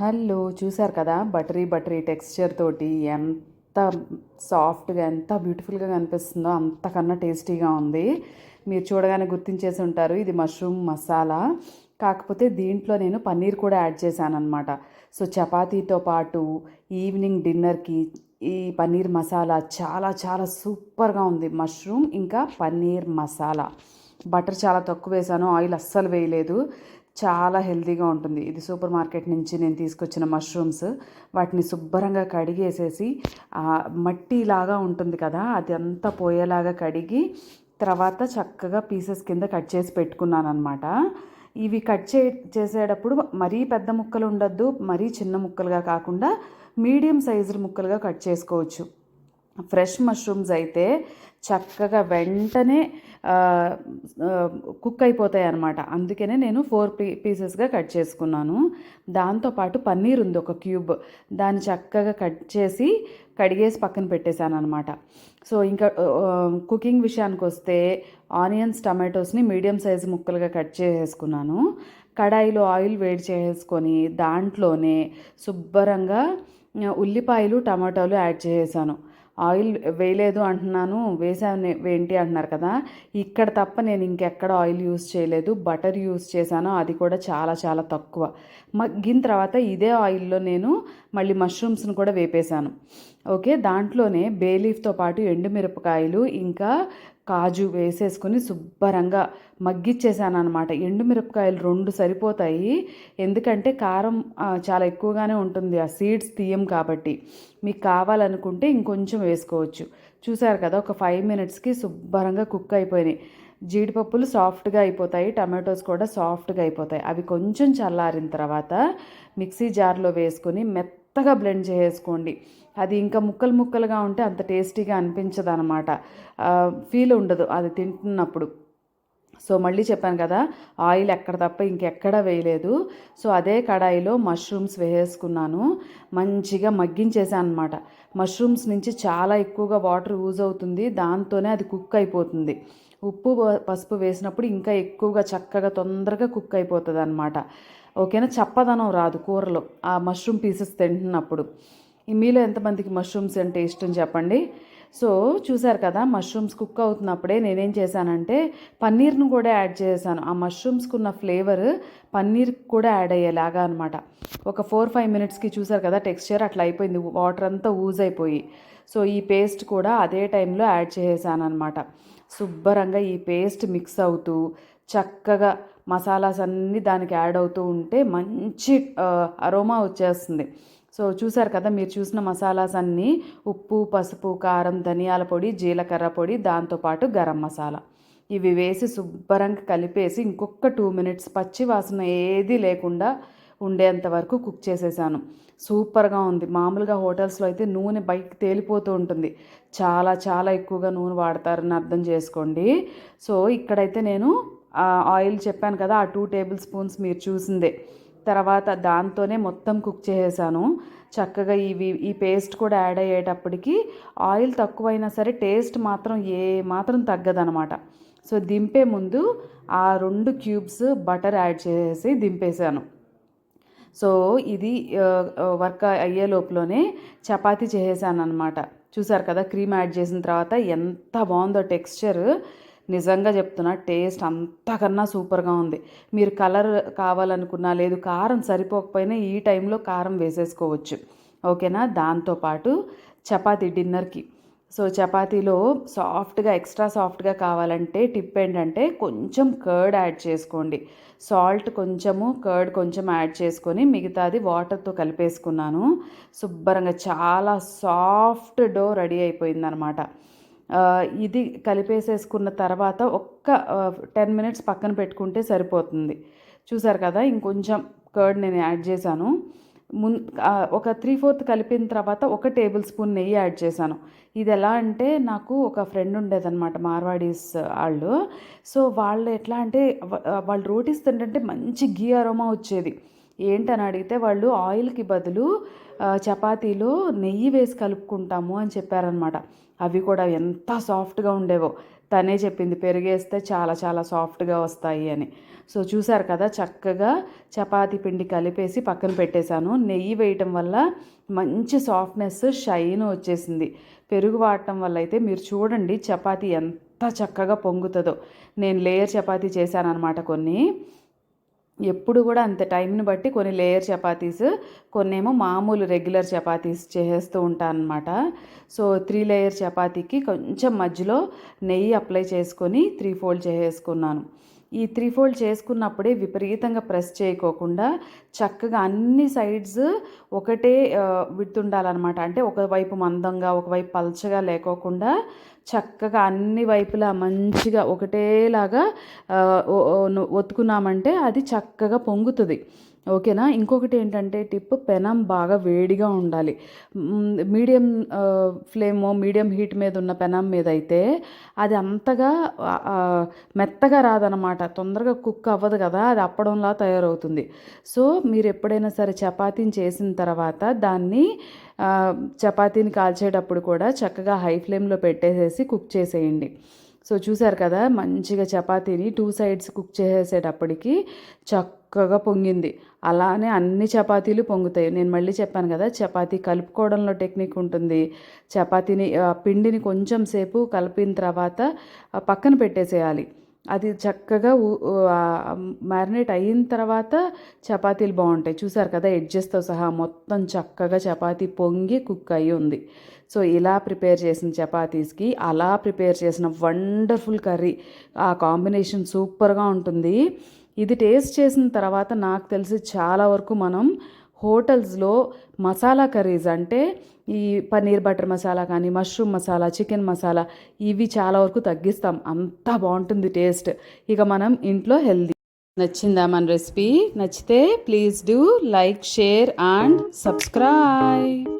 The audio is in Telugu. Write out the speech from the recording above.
హలో, చూసారు కదా బటరీ బటరీ టెక్స్చర్ తోటి ఎంత సాఫ్ట్గా ఎంత బ్యూటిఫుల్గా కనిపిస్తుందో అంతకన్నా టేస్టీగా ఉంది. మీరు చూడగానే గుర్తించేసి ఉంటారు, ఇది మష్రూమ్ మసాలా. కాకపోతే దీంట్లో నేను పన్నీర్ కూడా యాడ్ చేశాను అనమాట. సో చపాతీతో పాటు ఈవినింగ్ డిన్నర్కి ఈ పన్నీర్ మసాలా చాలా చాలా సూపర్గా ఉంది. మష్రూమ్ ఇంకా పన్నీర్ మసాలా. బటర్ చాలా తక్కువ వేసాను, ఆయిల్ అస్సలు వేయలేదు. చాలా హెల్తీగా ఉంటుంది. ఇది సూపర్ మార్కెట్ నుంచి నేను తీసుకొచ్చిన మష్రూమ్స్. వాటిని శుభ్రంగా కడిగేసేసి మట్టిలాగా ఉంటుంది కదా, అది అంతా పోయేలాగా కడిగి తర్వాత చక్కగా పీసెస్ కింద కట్ చేసి పెట్టుకున్నాను అనమాట. ఇవి కట్ చేసేటప్పుడు మరీ పెద్ద ముక్కలు ఉండొద్దు, మరీ చిన్న ముక్కలుగా కాకుండా మీడియం సైజు ముక్కలుగా కట్ చేసుకోవచ్చు. ఫ్రెష్ మష్రూమ్స్ అయితే చక్కగా వెంటనే కుక్ అయిపోతాయి అన్నమాట. అందుకనే నేను 4 పీసెస్గా కట్ చేసుకున్నాను. దాంతోపాటు పన్నీర్ ఉంది ఒక క్యూబ్, దాన్ని చక్కగా కట్ చేసి కడిగేసి పక్కన పెట్టేశాను అనమాట. సో ఇంకా కుకింగ్ విషయానికి వస్తే ఆనియన్స్ టమాటోస్ని మీడియం సైజు ముక్కలుగా కట్ చేసేసుకున్నాను. కడాయిలో ఆయిల్ వేడి చేసుకొని దాంట్లోనే శుభ్రంగా ఉల్లిపాయలు టమాటాలు యాడ్ చేసేసాను. ఆయిల్ వేయలేదు అంటున్నాను, వేసాను ఏంటి అంటున్నారు కదా, ఇక్కడ తప్ప నేను ఇంకెక్కడ ఆయిల్ యూస్ చేయలేదు. బటర్ యూస్ చేశాను, అది కూడా చాలా చాలా తక్కువ. మగ్గిన తర్వాత ఇదే ఆయిల్లో నేను మళ్ళీ మష్రూమ్స్ని కూడా వేపేశాను. ఓకే, దాంట్లోనే బే లీఫ్తో పాటు ఎండుమిరపకాయలు ఇంకా కాజు వేసేసుకొని శుభ్రంగా మగ్గిచ్చేసాను అనమాట. ఎండుమిరపకాయలు 2 సరిపోతాయి, ఎందుకంటే కారం చాలా ఎక్కువగానే ఉంటుంది, ఆ సీడ్స్ తీయం కాబట్టి. మీకు కావాలనుకుంటే ఇంకొంచెం వేసుకోవచ్చు. చూసారు కదా, ఒక 5 మినిట్స్కి శుభ్రంగా కుక్ అయిపోయినాయి. జీడిపప్పులు సాఫ్ట్గా అయిపోతాయి, టమాటోస్ కూడా సాఫ్ట్గా అయిపోతాయి. అవి కొంచెం చల్లారిన తర్వాత మిక్సీ జార్లో వేసుకొని మెత్తగా బ్లెండ్ చేసుకోండి. అది ఇంకా ముక్కలు ముక్కలుగా ఉంటే అంత టేస్టీగా అనిపించదు అనమాట, ఫీల్ ఉండదు అది తింటున్నప్పుడు. సో మళ్ళీ చెప్పాను కదా, ఆయిల్ ఎక్కడ తప్ప ఇంకెక్కడా వేయలేదు. సో అదే కడాయిలో మష్రూమ్స్ వేసుకున్నాను, మంచిగా మగ్గించేసాను అనమాట. మష్రూమ్స్ నుంచి చాలా ఎక్కువగా వాటర్ యూజ్ అవుతుంది, దాంతోనే అది కుక్ అయిపోతుంది. ఉప్పు పసుపు వేసినప్పుడు ఇంకా ఎక్కువగా చక్కగా తొందరగా కుక్ అయిపోతుంది అనమాట. ఓకేనా, చప్పదనం రాదు కూరలో ఆ మష్రూమ్ పీసెస్ తింటున్నప్పుడు. మీలో ఎంతమందికి మష్రూమ్స్ అంటే ఇష్టం చెప్పండి. సో చూసారు కదా, మష్రూమ్స్ కుక్ అవుతున్నప్పుడే నేనేం చేశానంటే పన్నీర్ను కూడా యాడ్ చేశాను. ఆ మష్రూమ్స్కి ఉన్న ఫ్లేవర్ పన్నీర్కి కూడా యాడ్ అయ్యేలాగా అనమాట. ఒక 4-5 మినిట్స్కి చూసారు కదా, టెక్స్చర్ అట్లా అయిపోయింది, వాటర్ అంతా ఊజ్ అయిపోయి. సో ఈ పేస్ట్ కూడా అదే టైంలో యాడ్ చేసేసాను అనమాట. శుభ్రంగా ఈ పేస్ట్ మిక్స్ అవుతూ చక్కగా మసాలాస్ అన్నీ దానికి యాడ్ అవుతూ ఉంటే మంచి అరోమా వచ్చేస్తుంది. సో చూసారు కదా, మీరు చూసిన మసాలాస్ అన్నీ ఉప్పు పసుపు కారం ధనియాల పొడి జీలకర్ర పొడి దాంతోపాటు గరం మసాలా ఇవి వేసి శుభ్రంగా కలిపేసి ఇంకొక 2 మినిట్స్ పచ్చి వాసన ఏది లేకుండా ఉండేంత వరకు కుక్ చేసేసాను. సూపర్గా ఉంది. మామూలుగా హోటల్స్లో అయితే నూనె బయటకు తేలిపోతూ ఉంటుంది, చాలా చాలా ఎక్కువగా నూనె వాడతారని అర్థం చేసుకోండి. సో ఇక్కడైతే నేను ఆయిల్ చెప్పాను కదా, ఆ 2 టేబుల్ స్పూన్స్ మీరు చూసిందే. తర్వాత దాంతోనే మొత్తం కుక్ చేసేసాను చక్కగా. ఈ పేస్ట్ కూడా యాడ్ అయ్యేటప్పటికి ఆయిల్ తక్కువైనా సరే టేస్ట్ మాత్రం మాత్రం తగ్గదనమాట. సో దింపే ముందు ఆ 2 క్యూబ్స్ బటర్ యాడ్ చేసి దింపేశాను. సో ఇది వర్క్ అయ్యే లోపలనే చపాతీ చేసేసాను అనమాట. చూసారు కదా, క్రీమ్ యాడ్ చేసిన తర్వాత ఎంత బాగుందో టెక్స్చర్. నిజంగా చెప్తున్నా, టేస్ట్ అంతకన్నా సూపర్గా ఉంది. మీరు కలర్ కావాలనుకున్నా, లేదు కారం సరిపోకపోయినా ఈ టైంలో కారం వేసేసుకోవచ్చు. ఓకేనా, దాంతోపాటు చపాతీ డిన్నర్కి. సో చపాతీలో సాఫ్ట్గా ఎక్స్ట్రా సాఫ్ట్గా కావాలంటే టిప్ ఏంటంటే కొంచెం కర్డ్ యాడ్ చేసుకోండి. సాల్ట్ కొంచెము కర్డ్ కొంచెం యాడ్ చేసుకొని మిగతాది వాటర్తో కలిపేసుకున్నాను. శుభ్రంగా చాలా సాఫ్ట్ డో రెడీ అయిపోయిందనమాట. ఇది కలిపేసేసుకున్న తర్వాత ఒక్క 10 మినిట్స్ పక్కన పెట్టుకుంటే సరిపోతుంది. చూసారు కదా, ఇంకొంచెం కర్డ్ నేను యాడ్ చేశాను. ఒక 3/4 కలిపిన తర్వాత 1 టేబుల్ స్పూన్ నెయ్యి యాడ్ చేశాను. ఇది ఎలా అంటే, నాకు ఒక ఫ్రెండ్ ఉండేదన్నమాట, మార్వాడీస్ వాళ్ళు. సో వాళ్ళు ఎట్లా అంటే వాళ్ళు రోటీస్ తింటుంటే మంచి గీ అరోమా వచ్చేది. ఏంటని అడిగితే వాళ్ళు ఆయిల్కి బదులు చపాతీలో నెయ్యి వేసి కలుపుకుంటాము అని చెప్పారనమాట. అవి కూడా ఎంత సాఫ్ట్గా ఉండేవో. తనే చెప్పింది పెరుగేస్తే చాలా చాలా సాఫ్ట్గా వస్తాయి అని. సో చూసారు కదా, చక్కగా చపాతీ పిండి కలిపేసి పక్కన పెట్టేశాను. నెయ్యి వేయటం వల్ల మంచి సాఫ్ట్నెస్, షైన్ వచ్చేసింది. పెరుగు వాడటం వల్ల అయితే మీరు చూడండి చపాతీ ఎంత చక్కగా పొంగుతుందో. నేను లేయర్ చపాతీ చేశాను అనమాట కొన్ని. ఎప్పుడు కూడా అంత టైంని బట్టి కొన్ని లేయర్ చపాతీస్, కొన్నేమో మామూలు రెగ్యులర్ చపాతీస్ చేస్తూ ఉంటాను అనమాట. సో 3 లేయర్ చపాతీకి కొంచెం మధ్యలో నెయ్యి అప్లై చేసుకొని 3 ఫోల్డ్ చేసేసుకున్నాను. ఈ 3 ఫోల్డ్ చేసుకున్నప్పుడే విపరీతంగా ప్రెస్ చేయకోకుండా చక్కగా అన్ని సైడ్స్ ఒకటే విడ్త్ ఉండాలన్నమాట. అంటే ఒకవైపు మందంగా ఒకవైపు పల్చగా లేకోకుండా చక్కగా అన్ని వైపులా మంచిగా ఒకటేలాగా ఒత్తుకున్నామంటే అది చక్కగా పొంగుతుంది. ఓకేనా. ఇంకొకటి ఏంటంటే టిప్, పెనం బాగా వేడిగా ఉండాలి. మీడియం హీట్ మీద ఉన్న పెనం మీద అయితే అది అంతగా మెత్తగా రాదనమాట, తొందరగా కుక్ అవ్వదు కదా, అది అప్పడంలా తయారవుతుంది. సో మీరు ఎప్పుడైనా సరే చపాతీని చేసిన తర్వాత దాన్ని చపాతీని కాల్చేటప్పుడు కూడా చక్కగా హై ఫ్లేమ్లో పెట్టేసేసి కుక్ చేసేయండి. సో చూసారు కదా, మంచిగా చపాతీని 2 సైడ్స్ కుక్ చేసేటప్పటికి చక్కగా పొంగింది. అలానే అన్ని చపాతీలు పొంగుతాయి. నేను మళ్ళీ చెప్పాను కదా, చపాతీ కలుపుకోవడంలో టెక్నిక్ ఉంటుంది. చపాతీని పిండిని కొంచెం సేపు కలిపిన తర్వాత పక్కన పెట్టేసేయాలి. అది చక్కగా మ్యారినేట్ అయిన తర్వాత చపాతీలు బాగుంటాయి. చూసారు కదా, ఎడ్జెస్తో సహా మొత్తం చక్కగా చపాతీ పొంగి కుక్ అయ్యి ఉంది. సో ఇలా ప్రిపేర్ చేసిన చపాతీస్కి అలా ప్రిపేర్ చేసిన వండర్ఫుల్ కర్రీ, ఆ కాంబినేషన్ సూపర్గా ఉంటుంది. ఇది టేస్ట్ చేసిన తర్వాత నాకు తెలిసి చాలా వరకు మనం హోటల్స్లో మసాలా కర్రీస్ అంటే ఈ పన్నీర్ బటర్ మసాలా కానీ, మష్రూమ్ మసాలా, చికెన్ మసాలా, ఇవి చాలా వరకు తగ్గిస్తాం. అంతా బాగుంటుంది టేస్ట్. ఇక మనం ఇంట్లో హెల్దీ. నచ్చిందా మన రెసిపీ? నచ్చితే please do like, share and subscribe.